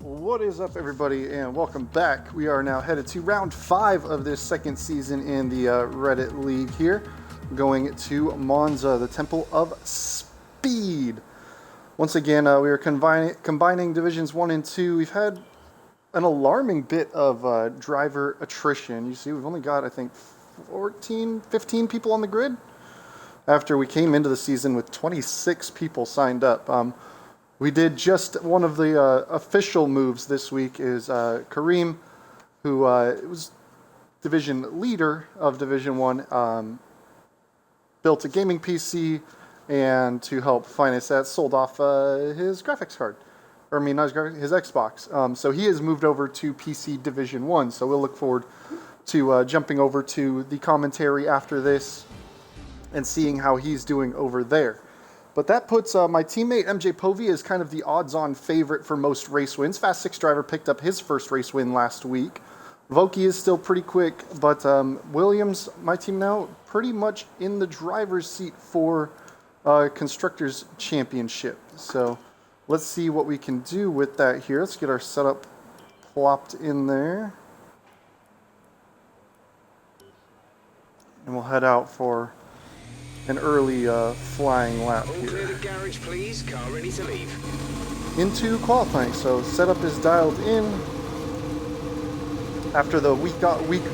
What is up, everybody, and welcome back. We are now headed to round 5 of this second season in the Reddit League here, going to Monza, the Temple of Speed. Once again, we are combining Divisions 1 and 2. We've had an alarming bit of driver attrition. You see, we've only got, I think, 15 people on the grid, after we came into the season with 26 people signed up. We did just one of the official moves this week is Karim, who was division leader of Division 1, built a gaming PC, and to help finance that, sold off his graphics card. Or, I mean, not his graphics, his Xbox. So he has moved over to PC Division 1, so we'll look forward to jumping over to the commentary after this and seeing how he's doing over there. But that puts my teammate MJ Povey as kind of the odds-on favorite for most race wins. Fast 6 driver picked up his first race win last week. Voki is still pretty quick, but Williams, my team now, pretty much in the driver's seat for Constructors' Championship. So let's see what we can do with that here. Let's get our setup plopped in there. And we'll head out for an early flying lap here. Clear the garage, please. Car ready to leave. Into qualifying, so setup is dialed in. After the week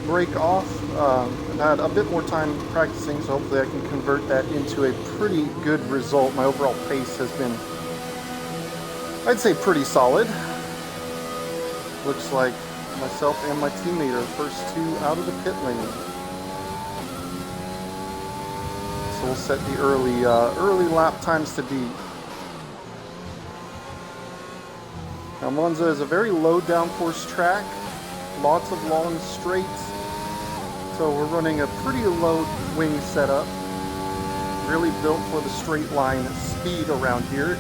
break off, I've had a bit more time practicing, so hopefully I can convert that into a pretty good result. My overall pace has been, I'd say, pretty solid. Looks like myself and my teammate are the first two out of the pit lane. So we'll set the early lap times to beat. Now Monza is a very low downforce track, lots of long straights. So we're running a pretty low wing setup, really built for the straight line speed around here.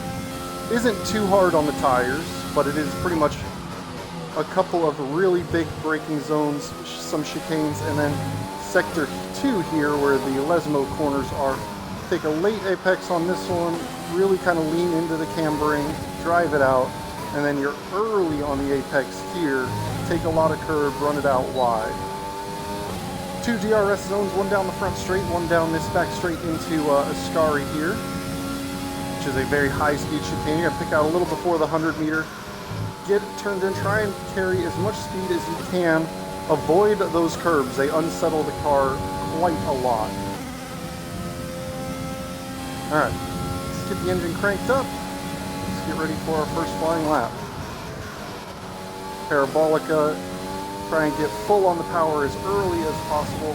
Isn't too hard on the tires, but it is pretty much a couple of really big braking zones, some chicanes, and then Sector 2 here, where the Lesmo corners are. Take a late apex on this one, really kind of lean into the cambering, drive it out, and then you're early on the apex here. Take a lot of curb, run it out wide. 2 DRS zones, one down the front straight, one down this back straight into Ascari here, which is a very high speed chicane. You're gonna pick out a little before the 100 meter, get turned in, try and carry as much speed as you can. Avoid those curbs, they unsettle the car quite a lot. Alright, let's get the engine cranked up. Let's get ready for our first flying lap. Parabolica, try and get full on the power as early as possible.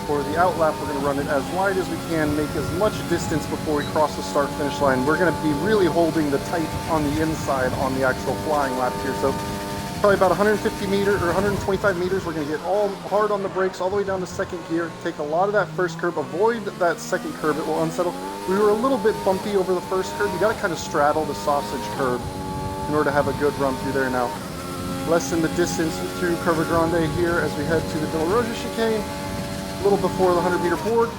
For the out lap, we're going to run it as wide as we can, make as much distance before we cross the start-finish line. We're going to be really holding the tight on the inside on the actual flying lap here. So probably about 150 meters or 125 meters. We're going to get all hard on the brakes all the way down to second gear. Take a lot of that first curb. Avoid that second curb. It will unsettle. We were a little bit bumpy over the first curb. You got to kind of straddle the sausage curb in order to have a good run through there. Now, lessen the distance through Curva Grande here as we head to the De La Roja chicane. A little before the 100 meter board.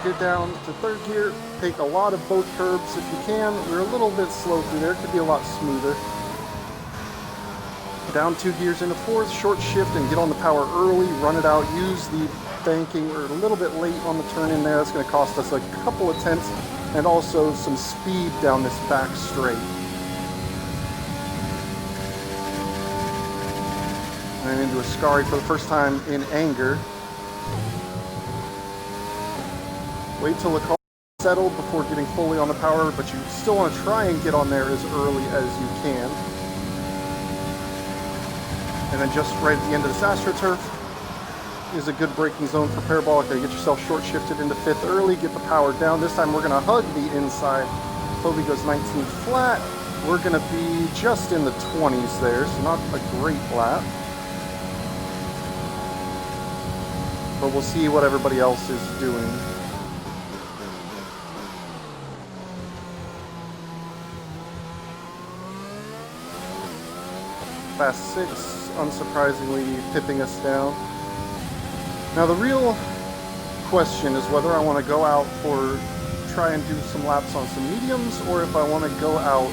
Get down to third gear. Take a lot of both curbs if you can. We're a little bit slow through there. It could be a lot smoother. Down 2 gears into fourth, short shift and get on the power early, run it out, use the banking. We're a little bit late on the turn in there. That's going to cost us a couple of tenths and also some speed down this back straight. And into Ascari for the first time in anger. Wait till the car is settled before getting fully on the power, but you still want to try and get on there as early as you can. And then just right at the end of this AstroTurf is a good braking zone for Parabolica. Get yourself short shifted into fifth early, get the power down. This time we're going to hug the inside. Povey goes 19 flat. We're going to be just in the 20s there, so not a great lap. But we'll see what everybody else is doing. Fast 6, unsurprisingly pipping us down. Now the real question is whether I want to go out for try and do some laps on some mediums, or if I want to go out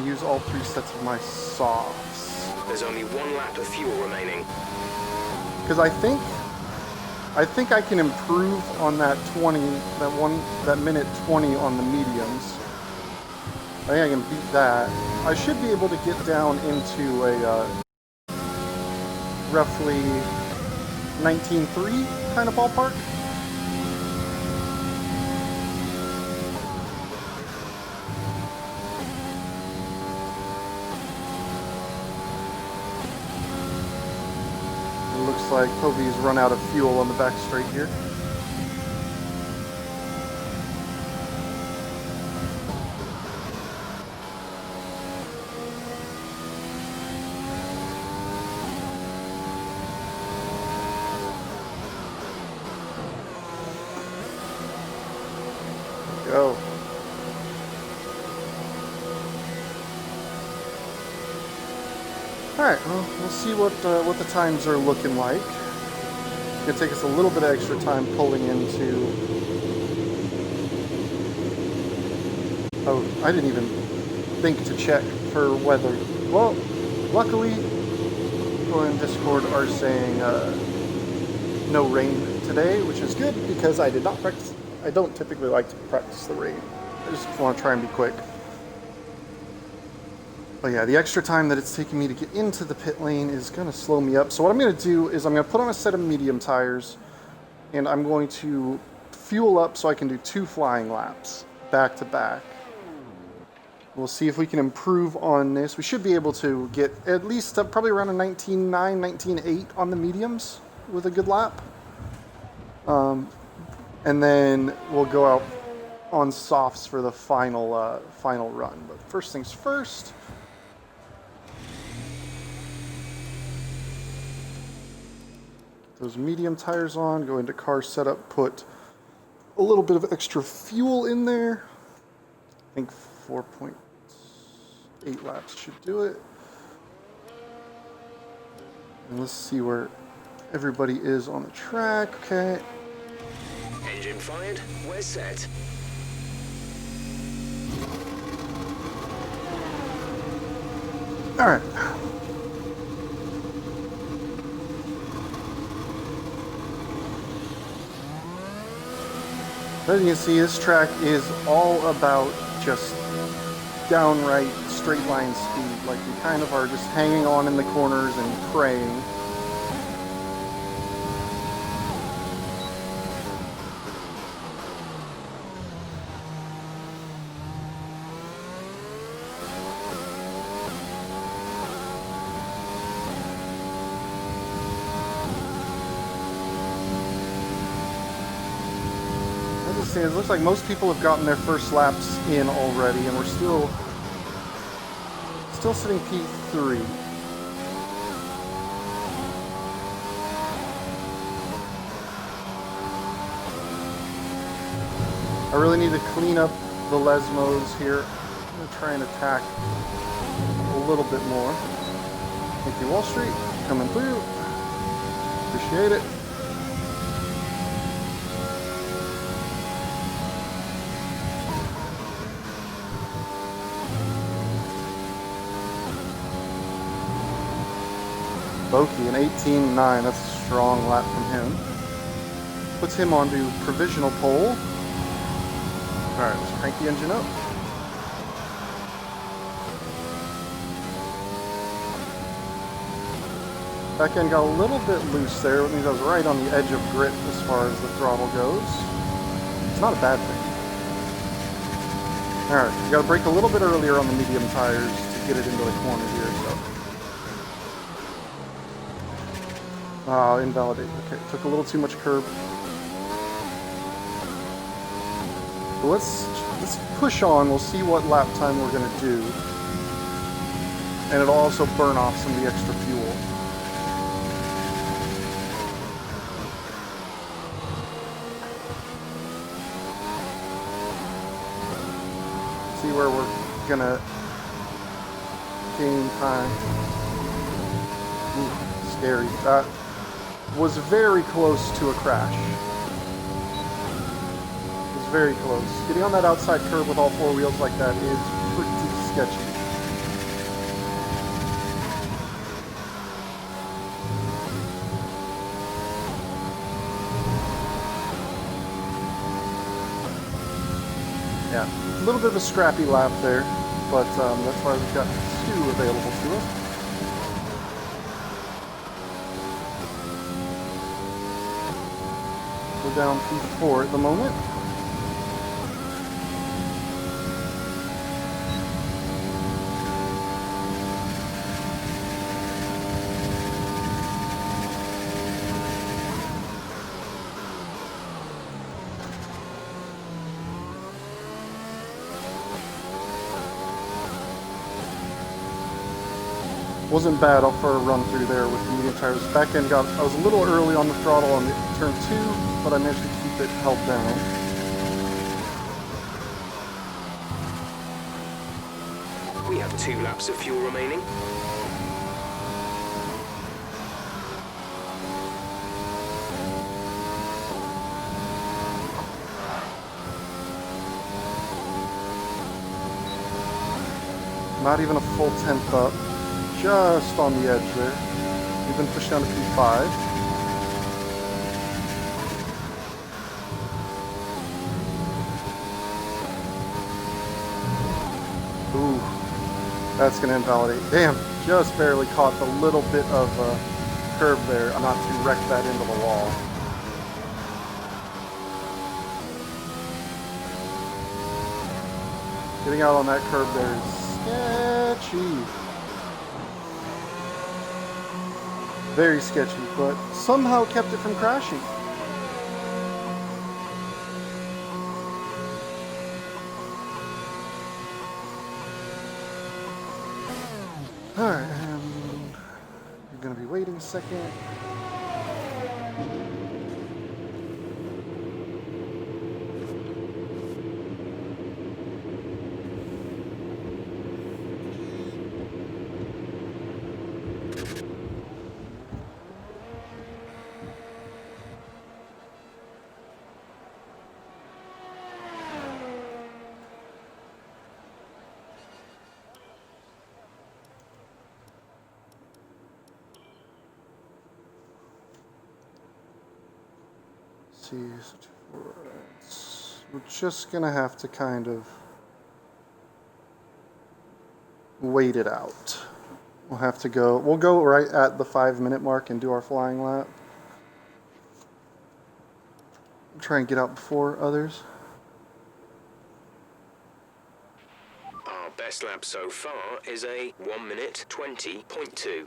and use all 3 sets of my softs. There's only 1 lap of fuel remaining. Because I think I can improve on that that minute 20 on the mediums. I think I can beat that. I should be able to get down into a roughly 19.3 kind of ballpark. It looks like Kobe's run out of fuel on the back straight here. Go. All right, well, we'll see what the times are looking like. It's gonna take us a little bit of extra time pulling into. Oh, I didn't even think to check for weather. Well, luckily, people in Discord are saying no rain today, which is good because I did not practice. I don't typically like to practice the rain. I just want to try and be quick. But yeah, the extra time that it's taking me to get into the pit lane is going to slow me up. So what I'm going to do is I'm going to put on a set of medium tires, and I'm going to fuel up so I can do 2 flying laps back to back. We'll see if we can improve on this. We should be able to get at least probably around a 19.9, 19.8 on the mediums with a good lap. And then we'll go out on softs for the final run. But first things first. Those medium tires on, go into car setup, put a little bit of extra fuel in there. I think 4.8 laps should do it. And let's see where everybody is on the track. Okay. Engine fired. We're set. All right. As you can see, this track is all about just downright straight line speed. Like, we kind of are just hanging on in the corners and praying. It looks like most people have gotten their first laps in already, and we're still sitting P3. I really need to clean up the Lesmos here. I'm going to try and attack a little bit more. Thank you, Wall Street, coming through. Appreciate it. Boki, an 18.9, that's a strong lap from him. Puts him onto provisional pole. Alright, let's crank the engine up. Back end got a little bit loose there, which means I was right on the edge of grip as far as the throttle goes. It's not a bad thing. Alright, you gotta brake a little bit earlier on the medium tires to get it into the corner here, so. Invalidate. Okay, took a little too much curb. But let's push on. We'll see what lap time we're going to do. And it'll also burn off some of the extra fuel. See where we're going to gain time. Ooh, scary. That was very close to a crash. It was very close. Getting on that outside curve with all 4 wheels like that is pretty sketchy. little bit of a scrappy lap there, but that's why we've got 2 available to us. We're down P4 at the moment. Wasn't bad up for a run through there with the medium tires. Back end I was a little early on the throttle on the turn 2, but I managed to keep it held down. We have 2 laps of fuel remaining. Not even a full 10th up. Just on the edge there. We've been pushed down to P5. Ooh, that's going to invalidate. Damn, just barely caught the little bit of curb there. I'm not to wreck that into the wall. Getting out on that curb there is sketchy. Very sketchy, but somehow kept it from crashing. Alright, and you're going to be waiting a second. We're just gonna have to kind of wait it out. We'll go right at the 5-minute mark and do our flying lap. Try and get out before others. Our best lap so far is a 1 minute 20.2.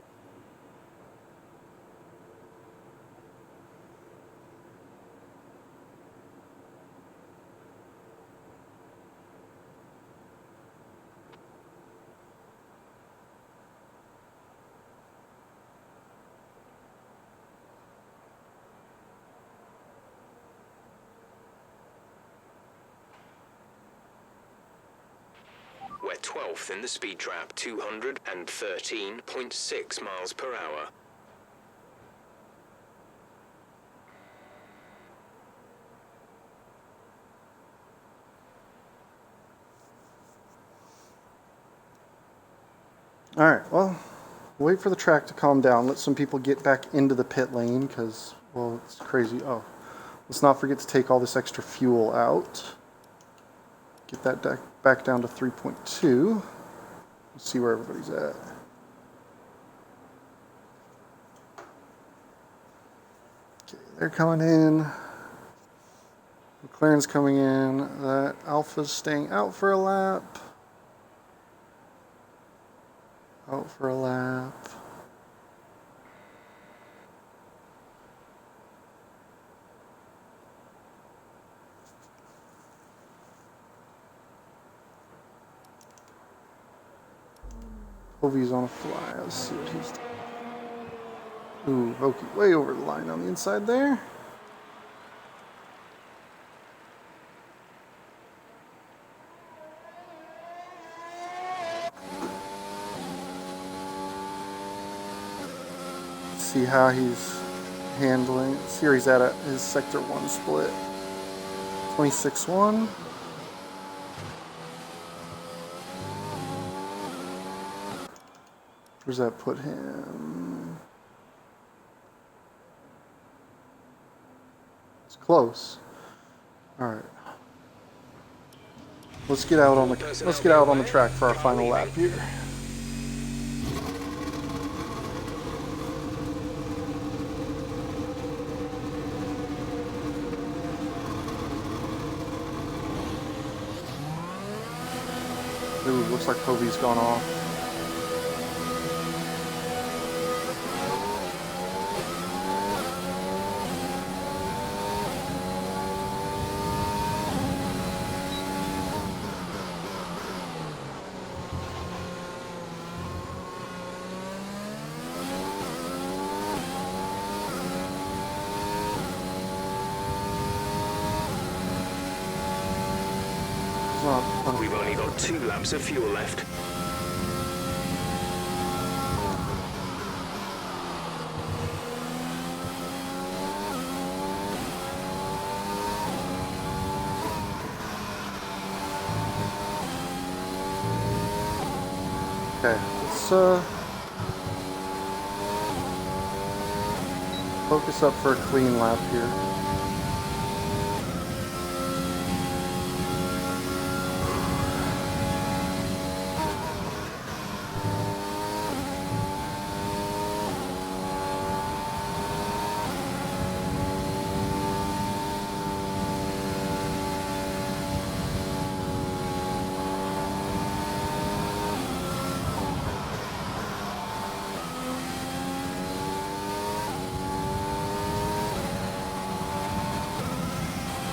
We're 12th in the speed trap, 213.6 miles per hour. All right, well, wait for the track to calm down. Let some people get back into the pit lane because, well, it's crazy. Oh, let's not forget to take all this extra fuel out. Get that back down to 3.2. Let's see where everybody's at. Okay, they're coming in. McLaren's coming in. That Alpha's staying out for a lap. Out for a lap. Hovey's on a fly. Let's see what he's doing. Ooh, Voki way over the line on the inside there. Let's see how he's handling. Let's see where he's at his sector 1 split. 26-1. Where's that put him? It's close. All right. Let's get out on the track for our final lap here. Ooh, looks like Kobe's gone off. We've only got 2 laps of fuel left. Okay, let's focus up for a clean lap here.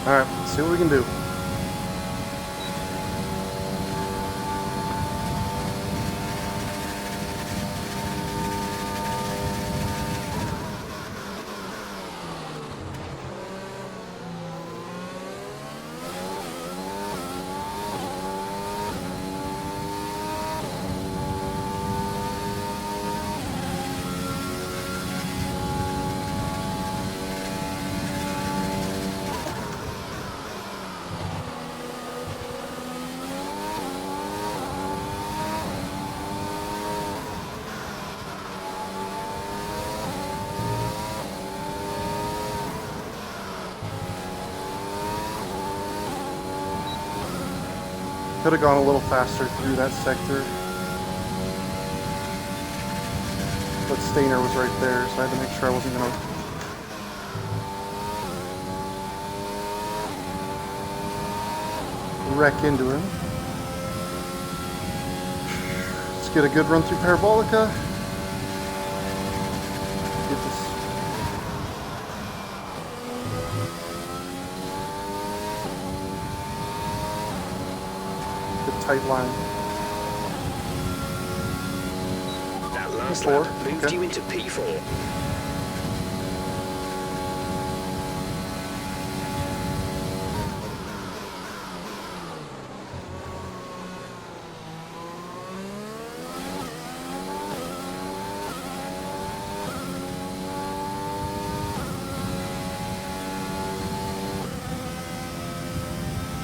Alright, let's see what we can do. Could have gone a little faster through that sector. But Stainer was right there, so I had to make sure I wasn't going to wreck into him. Let's get a good run through Parabolica. Get this. Tight line. That last P4. lap moved you into P4.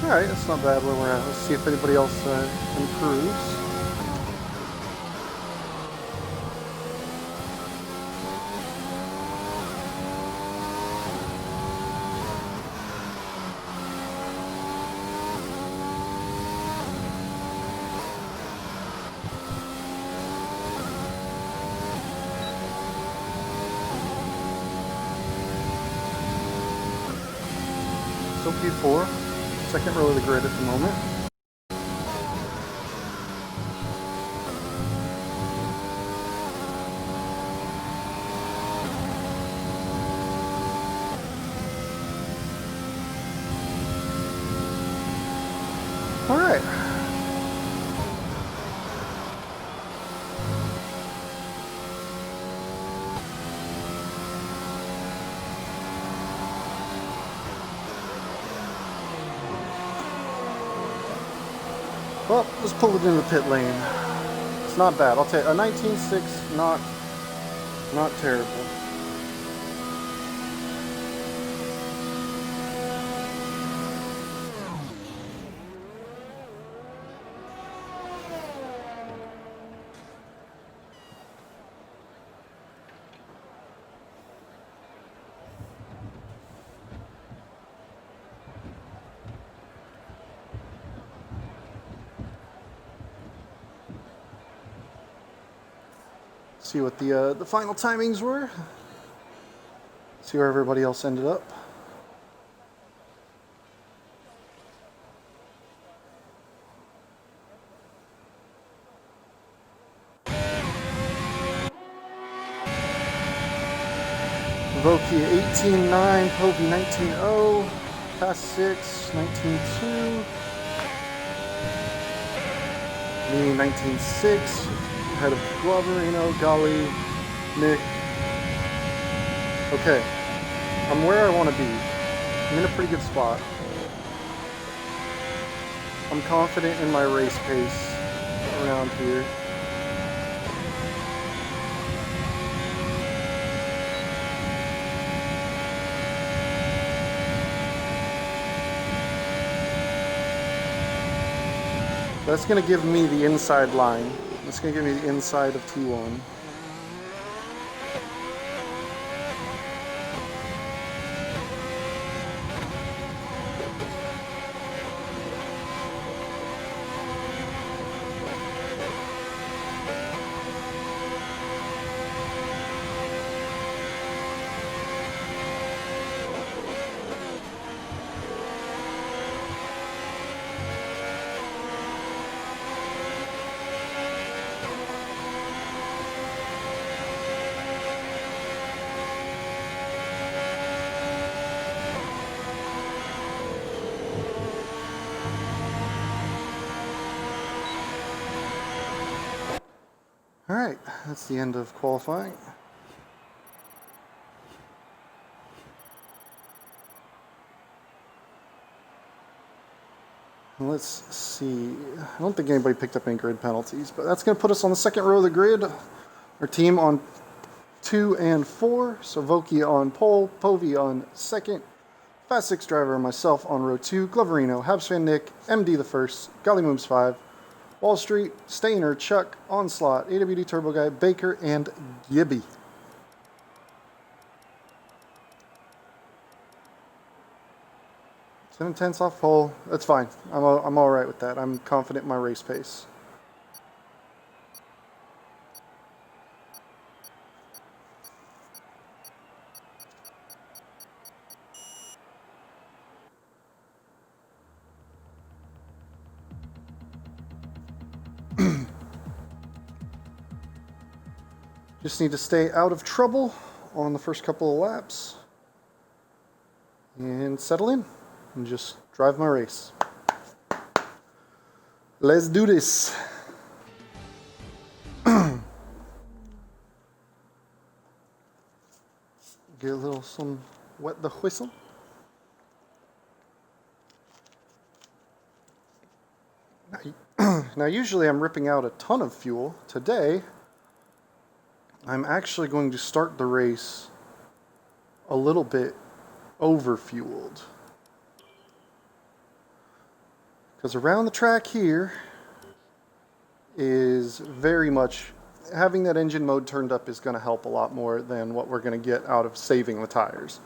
Alright, that's not bad where we're at. Let's see if anybody else improves. Still P4. Second row of the grid at the moment. All right. Well, let's pull it in the pit lane. It's not bad. I'll take a 19.6, not terrible. See what the final timings were. See where everybody else ended up. Voki 18.9, Povey 19.0, Fast 6 19.2, me 19.6, ahead of Glover, Golly, Nick. Okay, I'm where I want to be. I'm in a pretty good spot. I'm confident in my race pace around here. That's going to give me the inside line. That's going to give me the inside of T1. Alright, that's the end of qualifying. Let's see. I don't think anybody picked up any grid penalties, but that's going to put us on the second row of the grid. Our team on 2 and 4. So Voki on pole, Povey on second, Fast 6 driver and myself on row 2, Gloverino, Habsfan Nick, MD the first, Gollymooms 5, Wall Street, Stainer, Chuck, Onslaught, AWD Turbo Guy, Baker, and Gibby. It's an intense off pole. That's fine. I'm all right with that. I'm confident in my race pace. Just need to stay out of trouble on the first couple of laps and settle in and just drive my race. Let's do this. Get a little some wet the whistle. Now usually I'm ripping out a ton of fuel. Today I'm actually going to start the race a little bit over-fueled. Because around the track here is very much, having that engine mode turned up is going to help a lot more than what we're going to get out of saving the tires.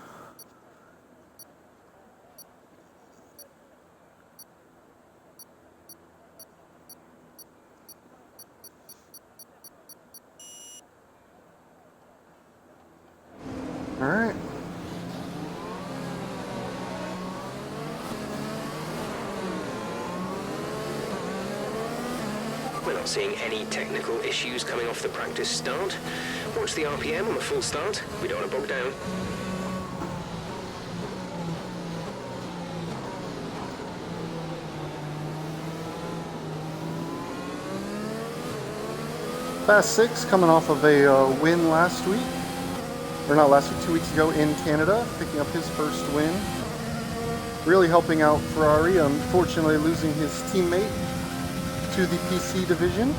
All right. We're not seeing any technical issues coming off the practice start. Watch the RPM on the full start. We don't want to bog down. Fast 6 coming off of a win last week. Or not last week, 2 weeks ago in Canada, picking up his first win. Really helping out Ferrari, unfortunately losing his teammate to the PC division.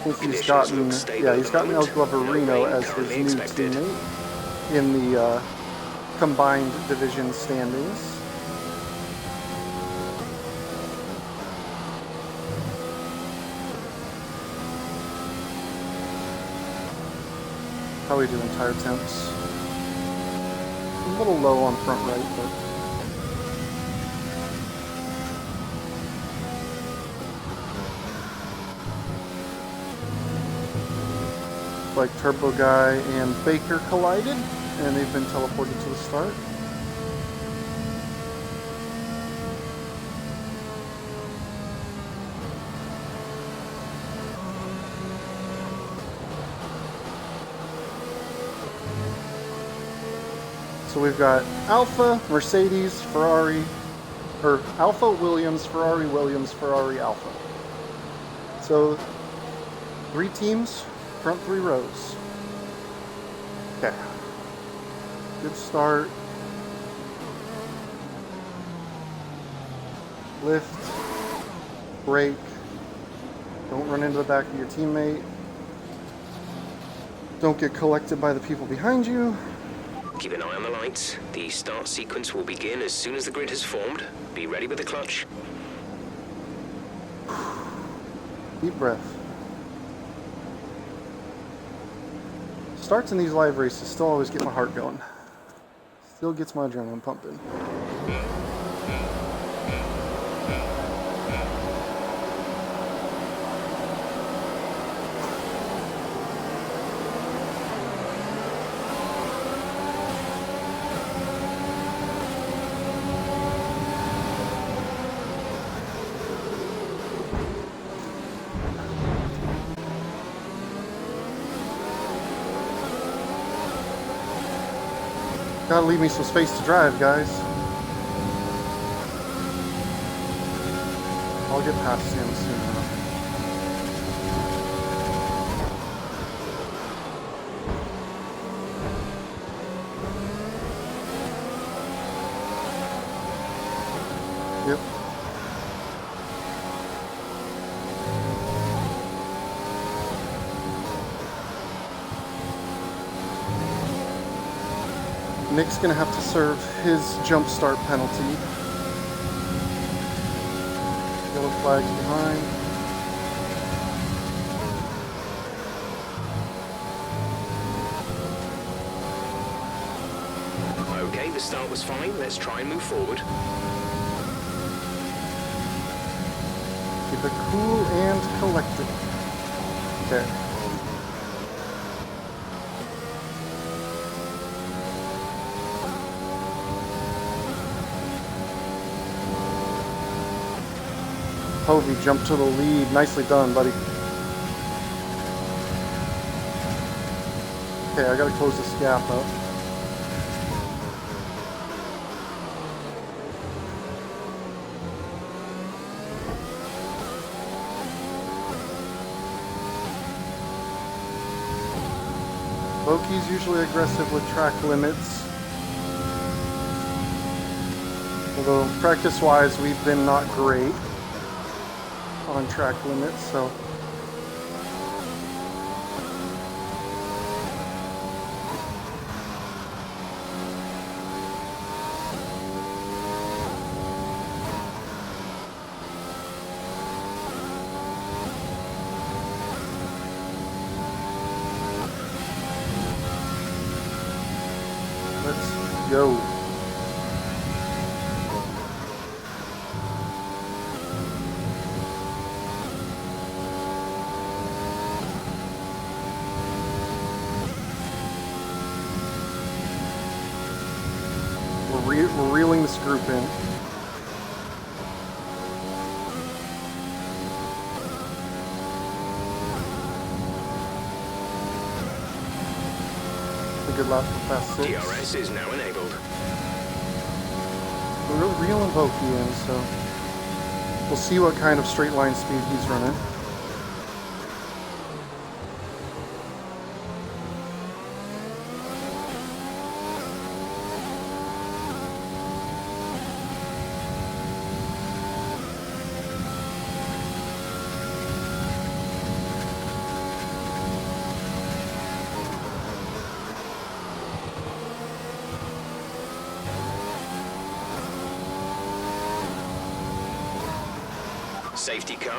I think he's gotten El Gloverino as his new teammate in the combined division standings. How are we doing tire temps? A little low on front right, but like Turbo Guy and Baker collided, and they've been teleported to the start. So we've got Alpha, Mercedes, Ferrari, or Alpha, Williams, Ferrari, Alpha. So 3 teams, front 3 rows. Okay. Good start. Lift. Brake. Don't run into the back of your teammate. Don't get collected by the people behind you. Keep an eye on the lights. The start sequence will begin as soon as the grid has formed. Be ready with the clutch. Deep breath. Starts in these live races still always get my heart going. Still gets my adrenaline pumping. Gotta leave me some space to drive, guys. I'll get past him soon enough. Yep. Nick's gonna have to serve his jump start penalty. Yellow flags behind. Okay, the start was fine. Let's try and move forward. Keep it cool and collected. Okay. Hovey jumped to the lead. Nicely done, buddy. Okay, I gotta close this gap up. Loki's usually aggressive with track limits. Although practice-wise, we've been not great on track limits, so let's go. We're reeling this group in. A good lap for fast 6. DRS is now enabled. We're really reeling Voki in, so we'll see what kind of straight line speed he's running.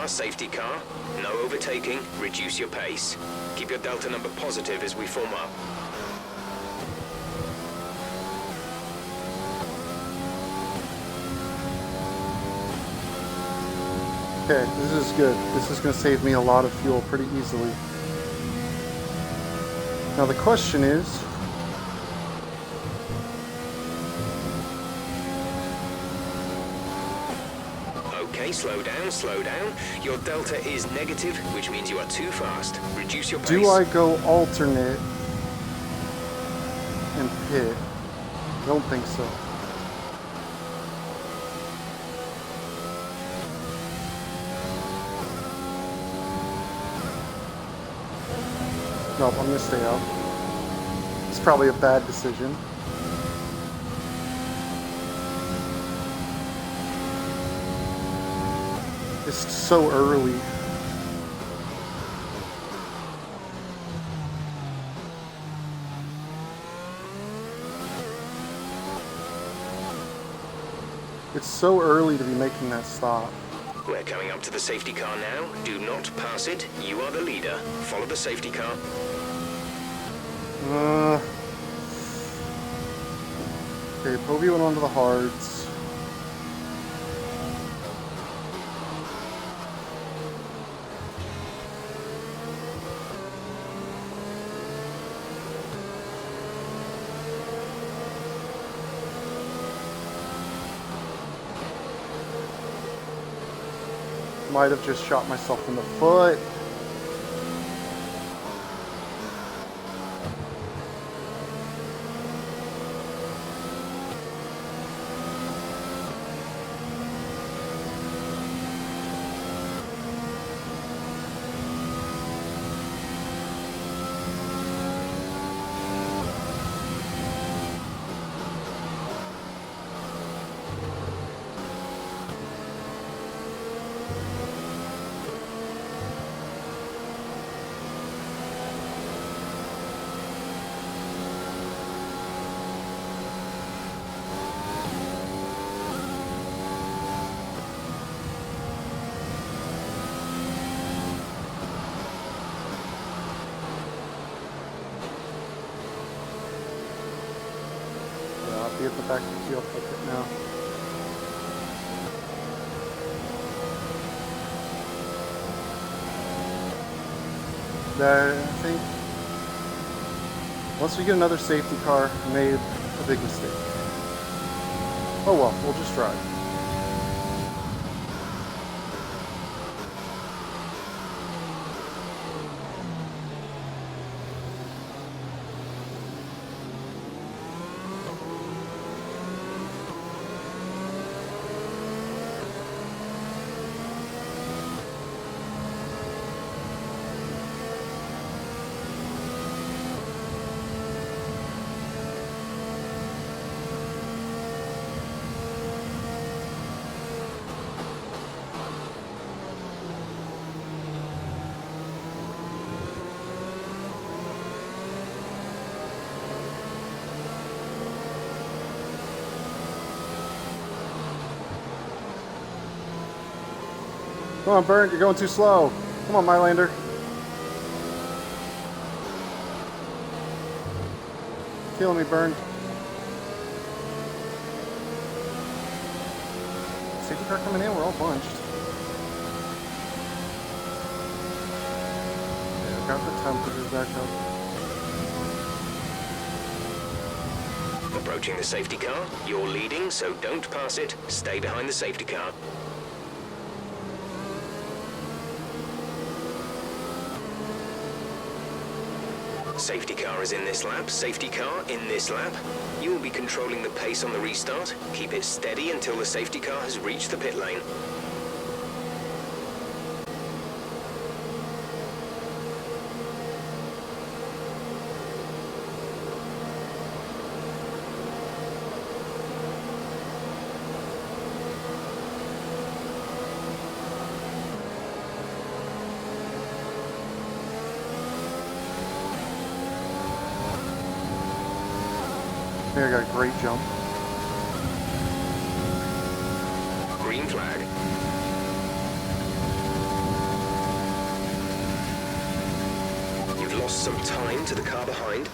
Safety car. No overtaking. Reduce your pace. Keep your delta number positive as we form up. Okay, this is good. This is going to save me a lot of fuel pretty easily. Now the question is, Okay, slow down, slow down. Your delta is negative, which means you are too fast. Reduce your pace. do I go alternate and pit? I don't think so. Nope, I'm gonna stay out. It's probably a bad decision. It's so early. It's so early to be making that stop. We're coming up to the safety car now. Do not pass it. You are the leader. Follow the safety car. Okay, Povey went onto the hards. Might have just shot myself in the foot. Be at the back of the field right now. I think once we get another safety car, we made a big mistake. Oh well, we'll just drive. Come on, Bernd, you're going too slow. Come on, Mylander. Killing me, Bernd. Safety car coming in, we're all bunched. Yeah, got the temperatures back up. Approaching the safety car. You're leading, so don't pass it. Stay behind the safety car. Safety car is in this lap, safety car in this lap. You will be controlling the pace on the restart. Keep it steady until the safety car has reached the pit lane. I think I got a great jump. Green flag. You've lost some time to the car behind.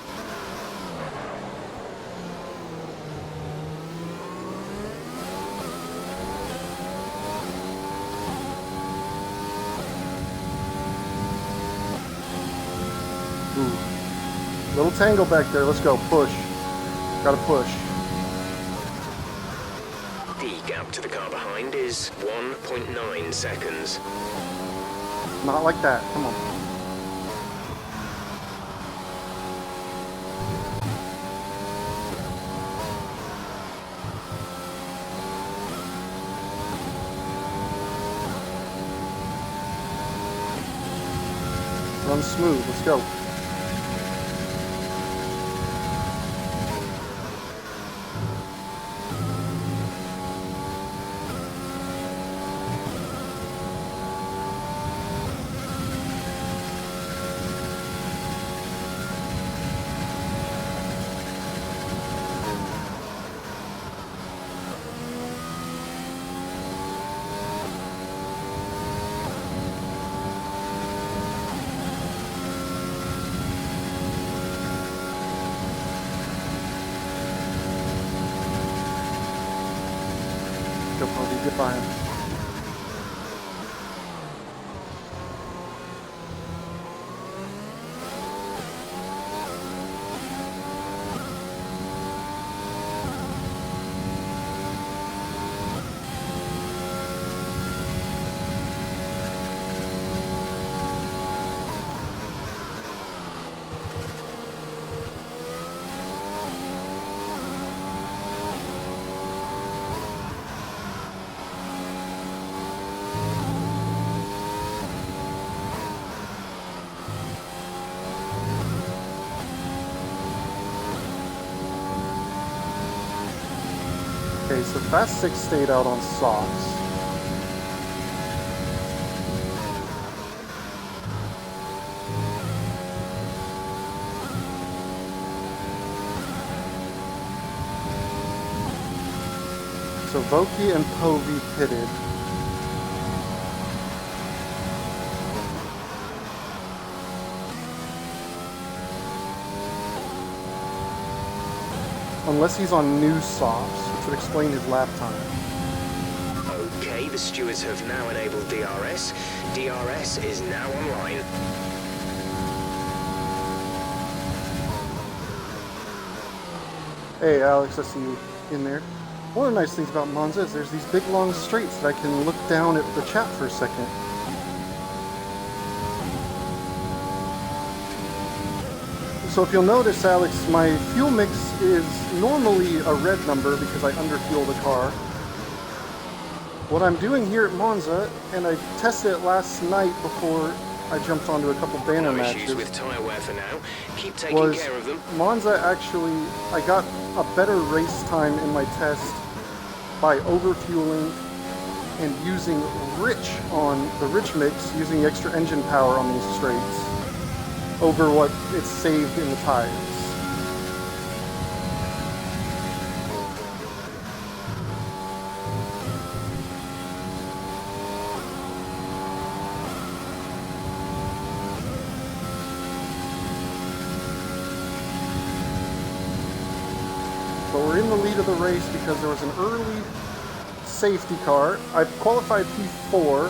Little tangle back there. Let's go. Push. Gotta push. The gap to the car behind is 1.9 seconds. Not like that. Come on. Run smooth. Let's go. Go, Pony, get by him. Okay, so Fast 6 stayed out on softs. So Voki and Povey pitted. Unless he's on new softs, which would explain his lap time. Okay, the stewards have now enabled DRS. DRS is now online. Hey Alex, I see you in there. One of the nice things about Monza is there's these big long straights that I can look down at the chat for a second. So if you'll notice, Alex, my fuel mix is normally a red number because I underfuel the car. What I'm doing here at Monza, and I tested it last night before I jumped onto a couple banner No matches, issues with tyre wear for now. Keep taking was care of them. Monza actually, I got a better race time in my test by overfueling and using rich on the rich mix, using the extra engine power on these straights over what it's saved in the tires. But we're in the lead of the race because there was an early safety car. I qualified P4.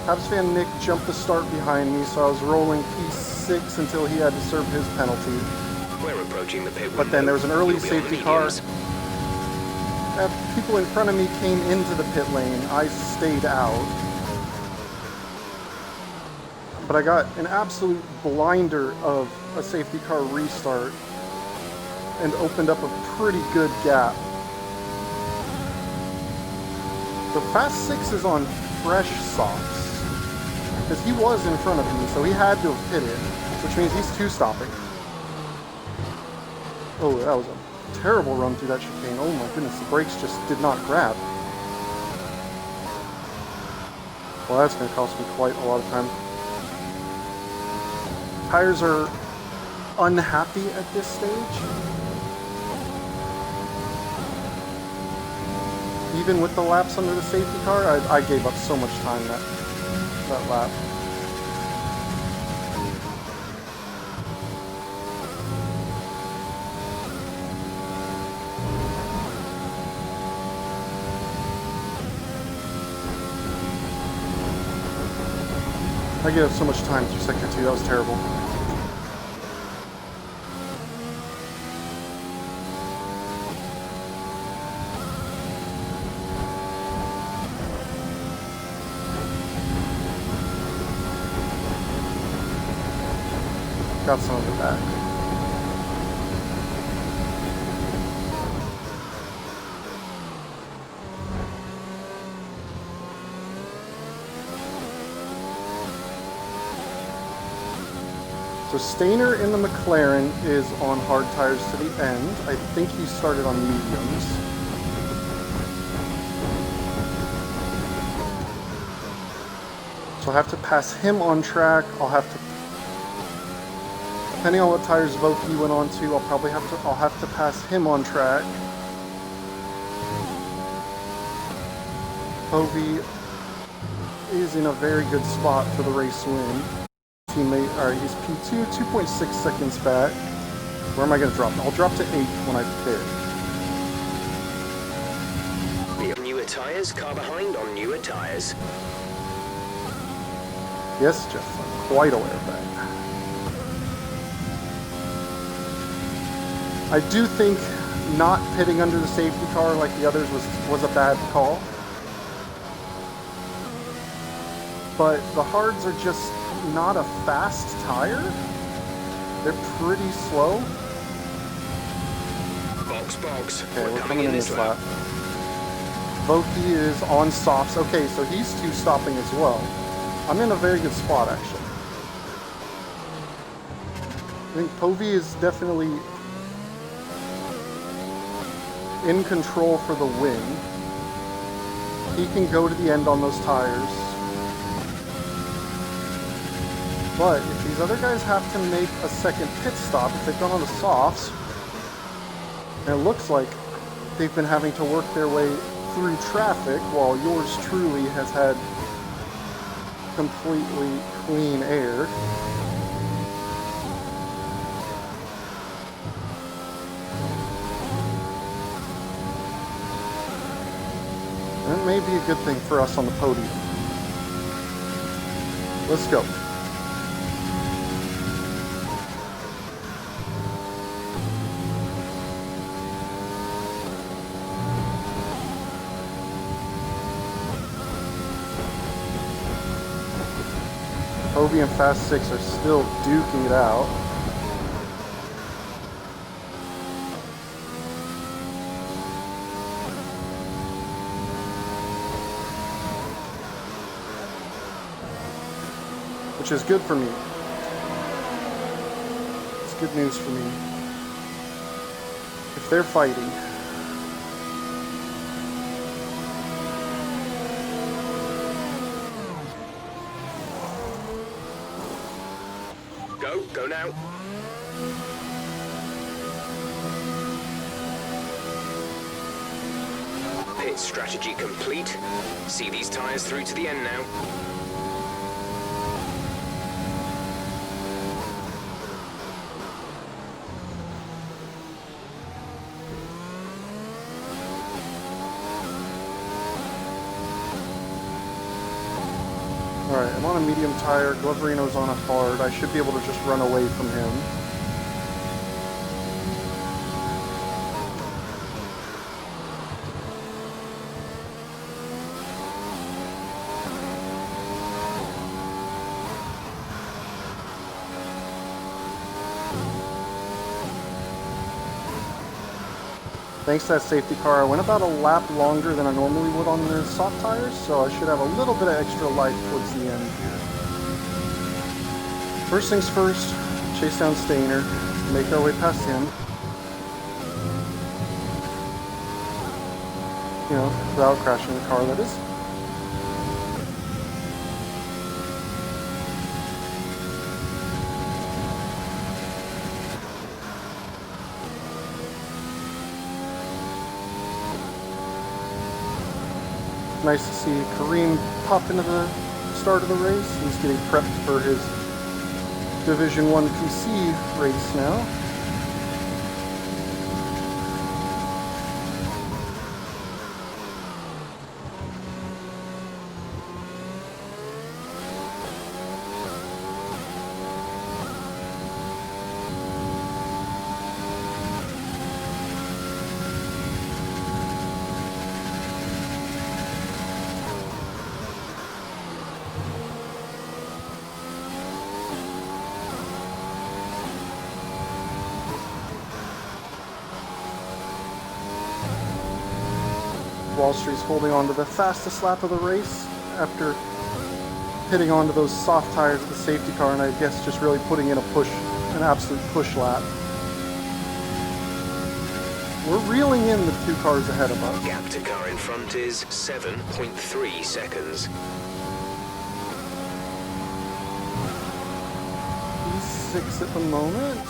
Habs fan Nick jumped the start behind me, so I was rolling P6 until he had to serve his penalty. We're approaching the pit. But then there was an early safety car. People in front of me came into the pit lane. I stayed out. But I got an absolute blinder of a safety car restart and opened up a pretty good gap. The Fast 6 is on fresh softs. Because he was in front of me, so he had to have pitted, which means he's two-stopping. Oh, that was a terrible run through that chicane. Oh my goodness, the brakes just did not grab. Well, that's going to cost me quite a lot of time. Tires are unhappy at this stage. Even with the laps under the safety car, I gave up so much time that lap. I gave up so much time through sector 2, that was terrible. got some of it back. So Stainer in the McLaren is on hard tires to the end. I think he started on mediums. So I'll have to pass him on track. I'll have to, depending on what tires Voki went on to, I'll have to pass him on track. Povey is in a very good spot for the race win. Teammate, all right, he's P2, 2.6 seconds back. Where am I going to drop? I'll drop to 8 when I pit. Newer tires, car behind on newer tires. Yes, Jeff, I'm quite aware of that. I do think not pitting under the safety car like the others was a bad call. But the hards are just not a fast tire. They're pretty slow. Box. Okay, we're coming in this lap. Voki is on softs. Okay, so he's 2 stopping as well. I'm in a very good spot, actually. I think Povey is definitely in control for the win. He can go to the end on those tires. But if these other guys have to make a second pit stop, if they've gone on the softs, and it looks like they've been having to work their way through traffic while yours truly has had completely clean air. That may be a good thing for us on the podium. Let's go. Povey and Fast 6 are still duking it out. Which is good for me. It's good news for me. If they're fighting. Go now. Pit strategy complete. See these tires through to the end now. Alright, I'm on a medium tire, Gloverino's on a hard. I should be able to just run away from him. Thanks to that safety car, I went about a lap longer than I normally would on the soft tires, so I should have a little bit of extra life towards the end here. First things first, chase down Stainer, make our way past him. You know, without crashing the car, that is. Nice to see Karim pop into the start of the race. He's getting prepped for his Division 1 PC race now. Wall Street's holding on to the fastest lap of the race after hitting onto those soft tires of the safety car, and I guess just really putting in a push, an absolute push lap. We're reeling in the 2 cars ahead of us. Gap to car in front is 7.3 seconds. P6 at the moment.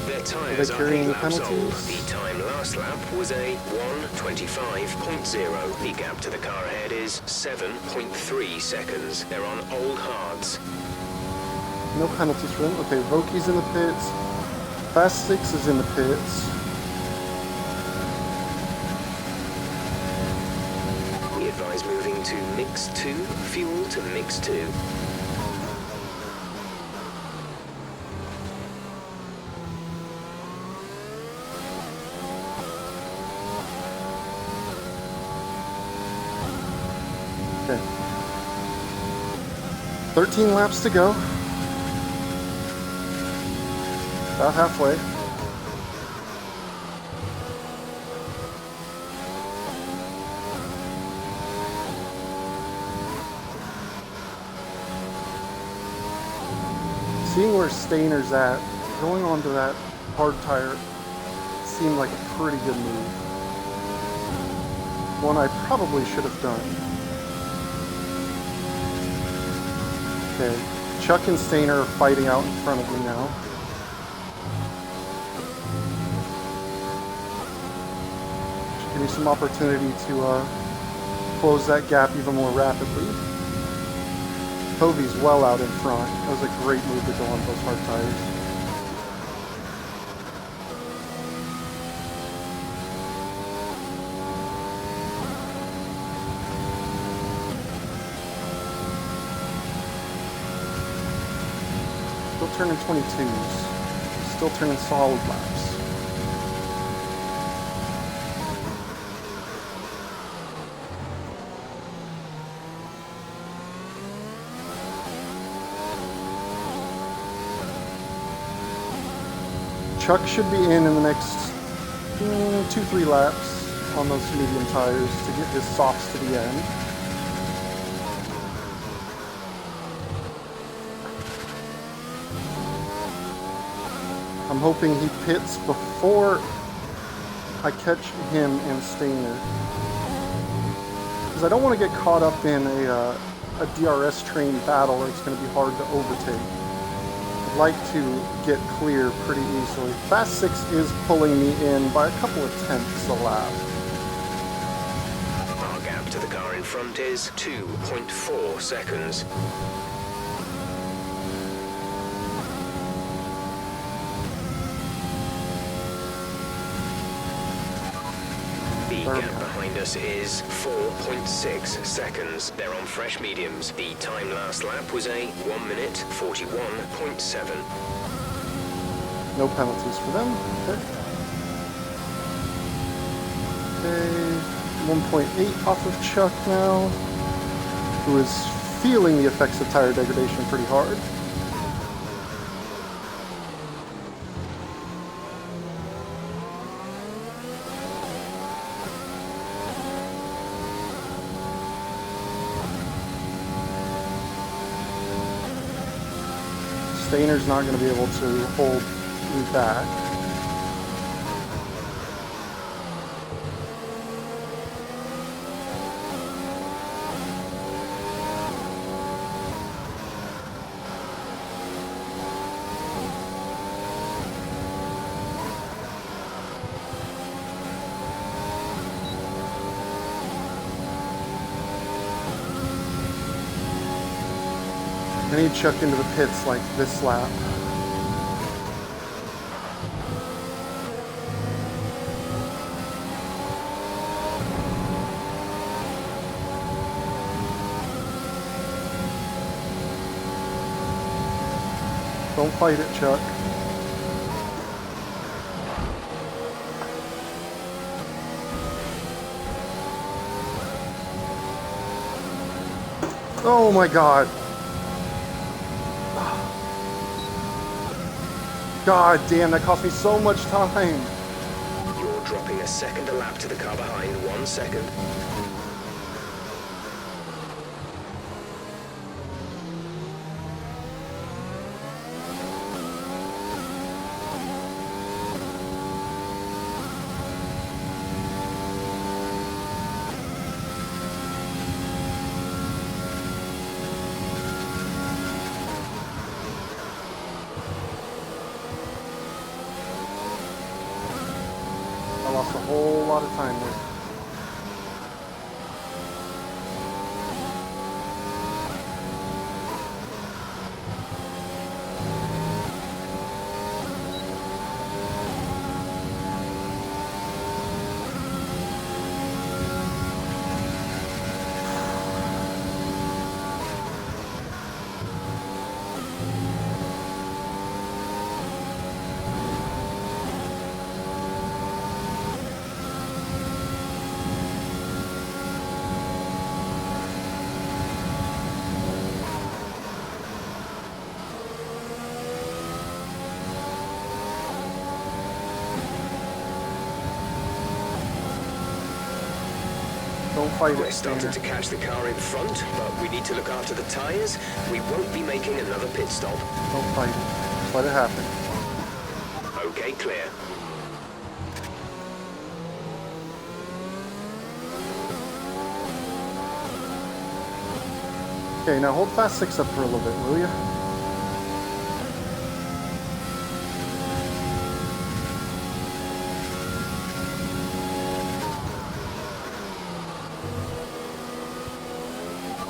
Their tyres are 8 carrying laps old. penalties? The time last lap was a 1:25.0. The gap to the car ahead is 7.3 seconds. They're on old hards. No penalties for them. Okay, Voki's in the pits. Fast 6 is in the pits. We advise moving to mix 2, fuel to mix 2. Okay. 13 laps to go. About halfway. Seeing where Stainer's at, going onto that hard tire seemed like a pretty good move. One I probably should have done. Okay, Chuck and Stainer are fighting out in front of me now. Should give me some opportunity to close that gap even more rapidly. Hovey's well out in front. That was a great move to go on those hard tires. Still turning 22s. Still turning solid laps. Chuck should be in the next 2-3 laps on those medium tires to get his softs to the end. I'm hoping he pits before I catch him and Stainer, because I don't want to get caught up in a DRS train battle where it's going to be hard to overtake. I'd like to get clear pretty easily. Fast 6 is pulling me in by a couple of tenths a lap. Our gap to the car in front is 2.4 seconds. The gap behind us is 4.6 seconds. They're on fresh mediums. The time last lap was a 1:41.7. No penalties for them. Okay. Okay, 1.8 off of Chuck now, who is feeling the effects of tire degradation pretty hard. Stainer's not going to be able to hold me back. I need Chuck into the pits like this lap. Don't fight it, Chuck. Oh my God. God damn, that cost me so much time. Your dropping a second a lap to the car behind, 1 second. I lost a whole lot of time there. Don't fight We're it, starting Stainer. to catch the car in front, but we need to look after the tyres. We won't be making another pit stop. Don't fight it. Just let it happen. Okay, clear. Okay, now hold fast 6 up for a little bit, will you?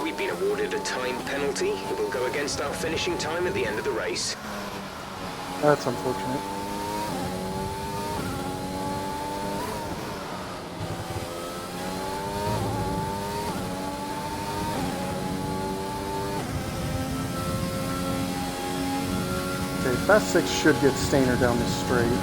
We've been awarded a time penalty. It will go against our finishing time at the end of the race. That's unfortunate. Okay, fast 6 should get Stainer down the straight.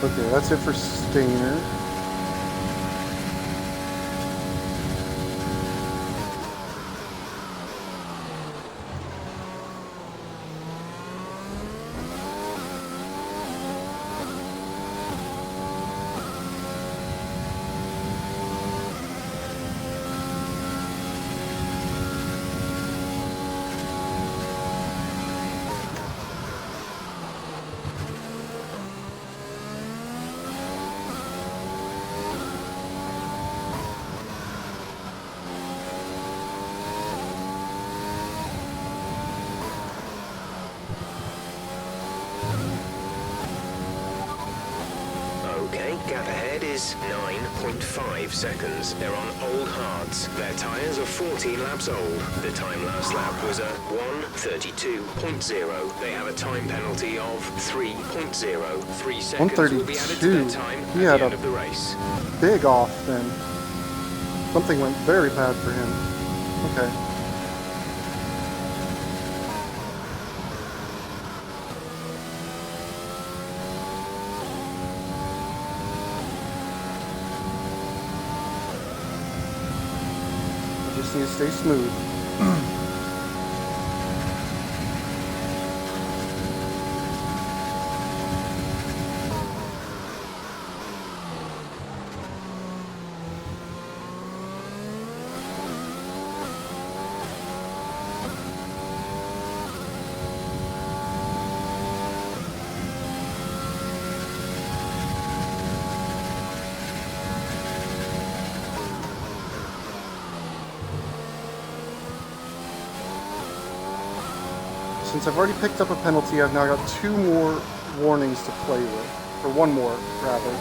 Okay, that's it for Stainer. Okay, gap ahead is 9.5 seconds. They're on old hards. Their tyres are 14 laps old. The time last lap was a 1:32.0. They have a time penalty of 3.0. 3 seconds will be added to their time at the end of the race. Big off then. Something went very bad for him. Okay. Just need to stay smooth. Since I've already picked up a penalty, I've now got 2 more warnings to play with. Or 1 more, rather.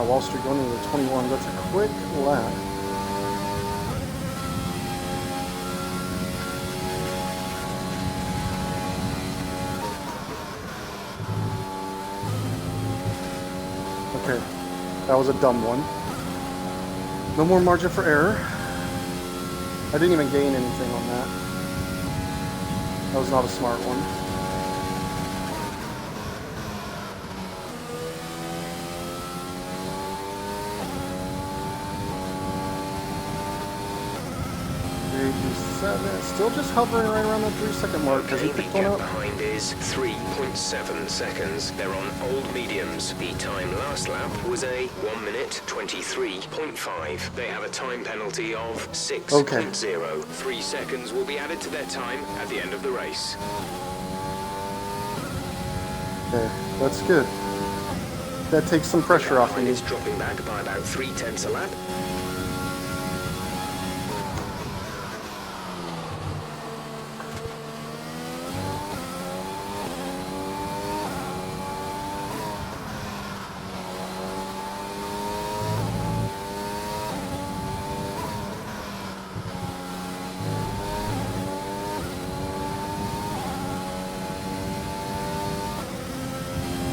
Wall Street going into the 21. That's a quick lap. That was a dumb one. No more margin for error. I didn't even gain anything on that. That was not a smart one. Still just hovering right around the 3-second mark because he picked one up. Behind is 3.7 seconds. They're on old mediums. The time last lap was a 1 minute 23.5. They have a time penalty of 6.0. Okay. 3 seconds will be added to their time at the end of the race. Okay, that's good. That takes some pressure off of me. It's dropping back by about 0.3 a lap.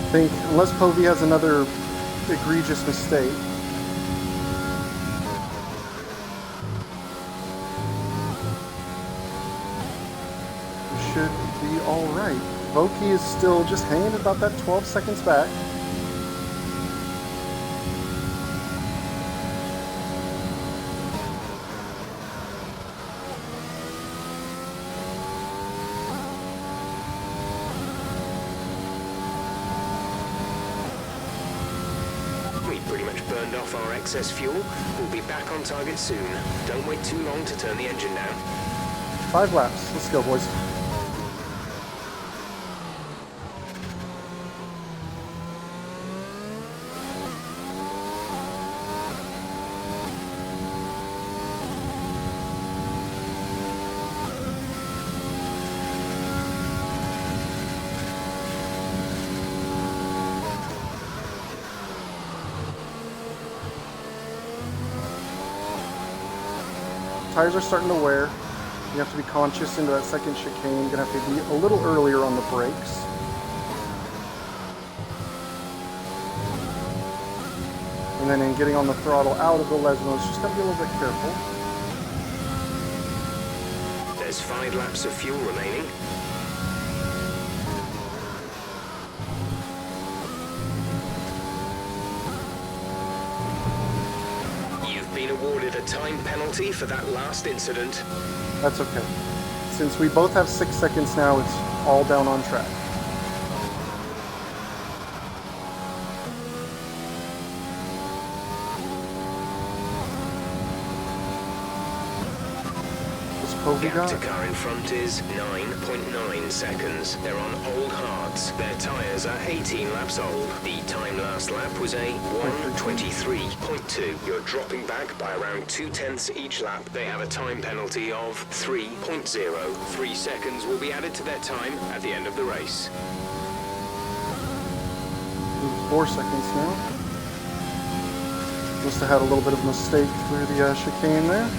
I think, unless Povey has another egregious mistake. We should be all right. Voki is still just hanging about that 12 seconds back. Burned off our excess fuel. We'll be back on target soon. Don't wait too long to turn the engine down. 5 laps. Let's go, boys. Tires are starting to wear. You have to be conscious into that second chicane. Gonna have to be a little earlier on the brakes. And then in getting on the throttle out of the Lesmos, just gotta be a little bit careful. There's 5 laps of fuel remaining. Awarded a time penalty for that last incident. That's okay. Since we both have 6 seconds now, it's all down on track. Gap to car in front is 9.9 seconds. They're on old hards. Their tyres are 18 laps old. The time last lap was a 1:23.2. You're dropping back by around 0.2 each lap. They have a time penalty of 3.0. 3 seconds will be added to their time at the end of the race. 4 seconds now. Must have had a little bit of a mistake through the chicane there.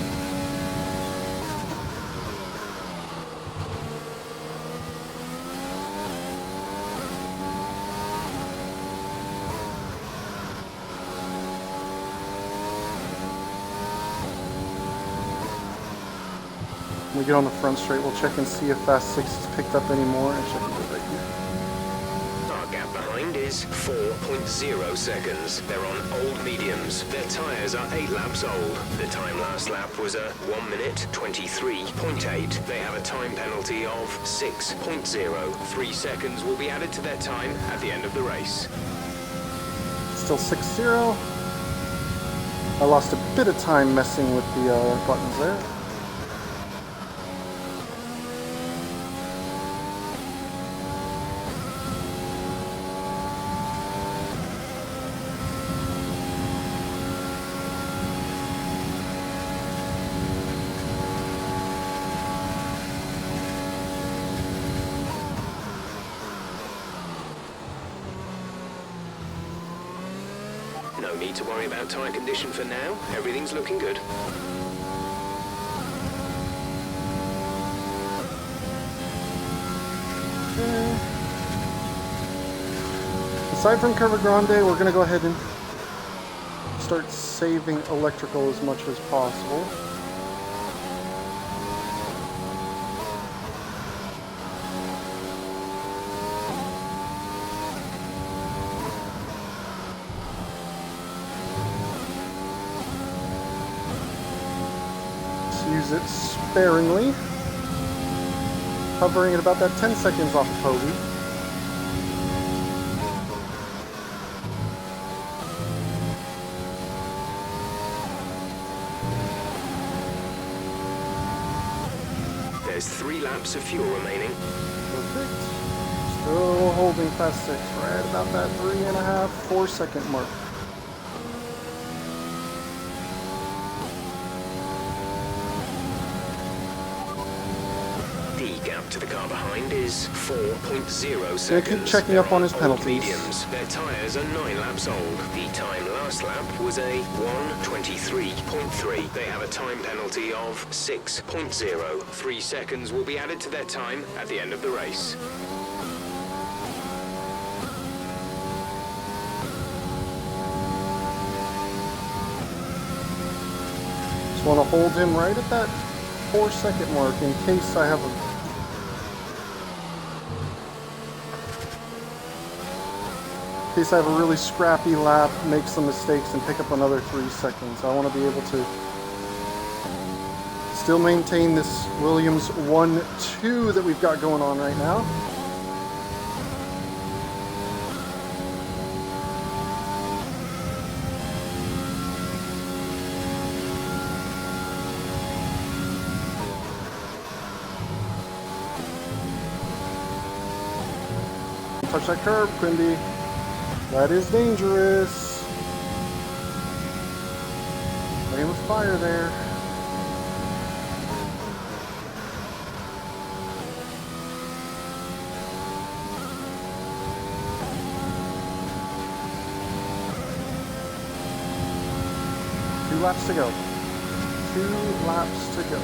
When we get on the front straight, we'll check and see if Fast 6 has picked up any more. Actually, I can go right here. Our gap behind is 4.0 seconds. They're on old mediums. Their tyres are 8 laps old. The time last lap was a 1 minute 23.8. They have a time penalty of 6.0. 3 seconds will be added to their time at the end of the race. Still 6-0. I lost a bit of time messing with the buttons there. No need to worry about tyre condition for now. Everything's looking good. Aside from Curva Grande, we're going to go ahead and start saving electrical as much as possible. Just use it sparingly, hovering at about that 10 seconds off of Hobie. There's 3 laps of fuel remaining. Perfect. Still holding fast 6, right about that 3.5, 4 second mark. The gap to the car behind is 4.0 seconds. Gonna keep checking up on his penalties. Mediums. Their tyres are 9 laps old. The time last lap was a 1:23.3. They have a time penalty of 6.0. 3 seconds will be added to their time at the end of the race. Just want to hold him right at that 4 second mark in case I have a really scrappy lap, make some mistakes, and pick up another 3 seconds. I want to be able to still maintain this Williams 1-2 that we've got going on right now. Touch that curb, Quimby. That is dangerous. Playing with fire there. Two laps to go. 2 laps to go.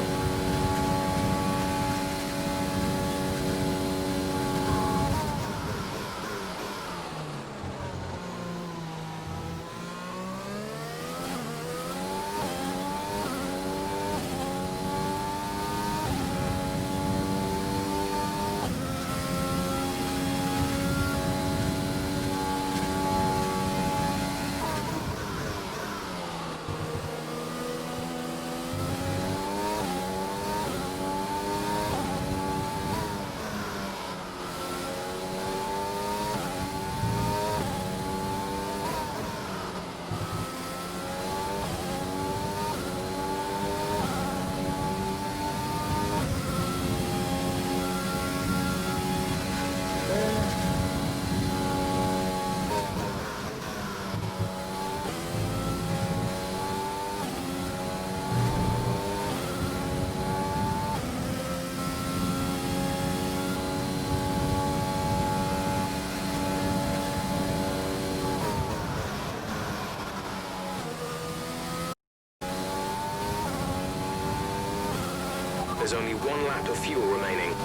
There's only 1 lap of fuel remaining.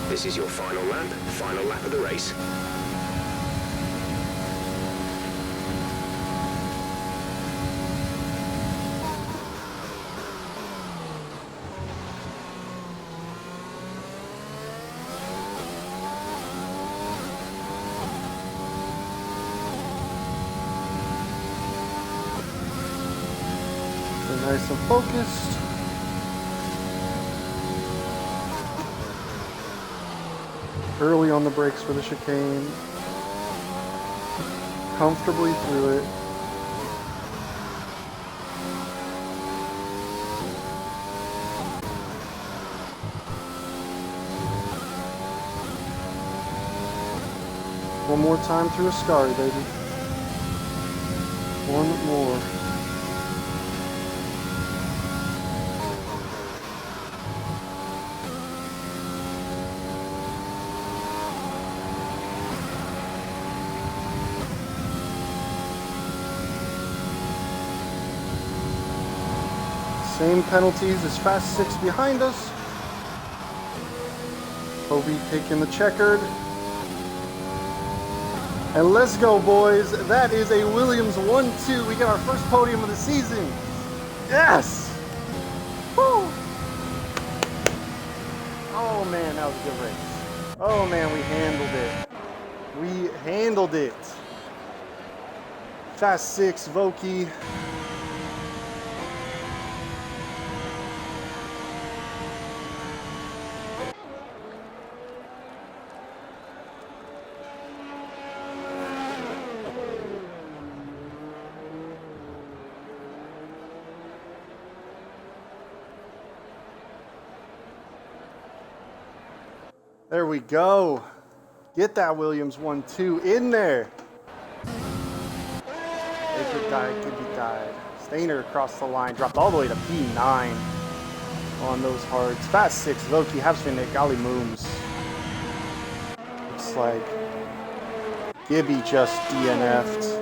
This is your final lap of the race. So nice and focused. Early on the brakes for the chicane. Comfortably through it. One more time through Ascari, baby. One more. Same penalties as Fast 6 behind us. Hobie taking the checkered. And let's go, boys. That is a Williams 1-2. We got our first podium of the season. Yes! Woo! Oh, man, that was a good race. Oh, man, we handled it. We handled it. Fast 6, Voki. There we go. Get that Williams 1-2 in there. It died. Stainer across the line, dropped all the way to P9 on those hards. Fast 6, Voki, Habsfinik, Ali Mooms. Looks like Gibby just DNF'd.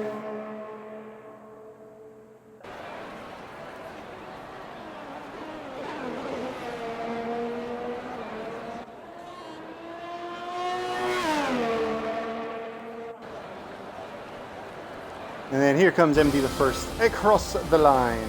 And then here comes MD the first across the line.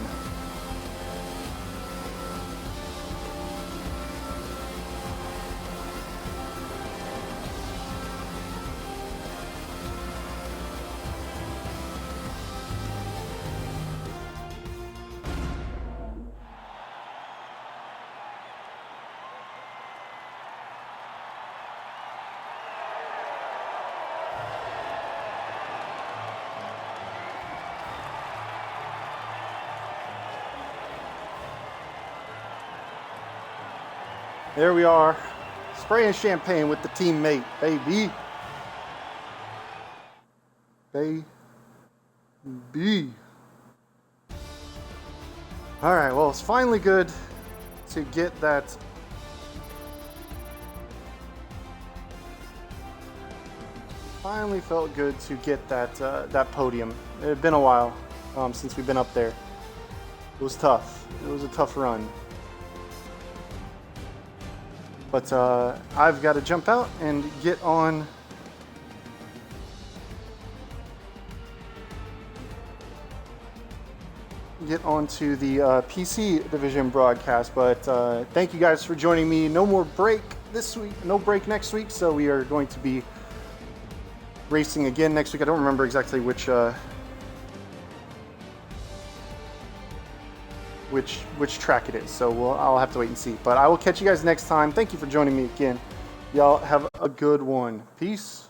There we are, spraying champagne with the teammate, baby. Baby. All right, well, it's finally good to get that. Finally felt good to get that that podium. It had been a while since we've been up there. It was tough. It was a tough run. But I've got to jump out and get on to the PC division broadcast. But thank you guys for joining me. No more break this week, no break next week. So we are going to be racing again next week. I don't remember exactly which track it is, so I'll have to wait and see. But I will catch you guys next time. Thank you for joining me again. Y'all have a good one. Peace.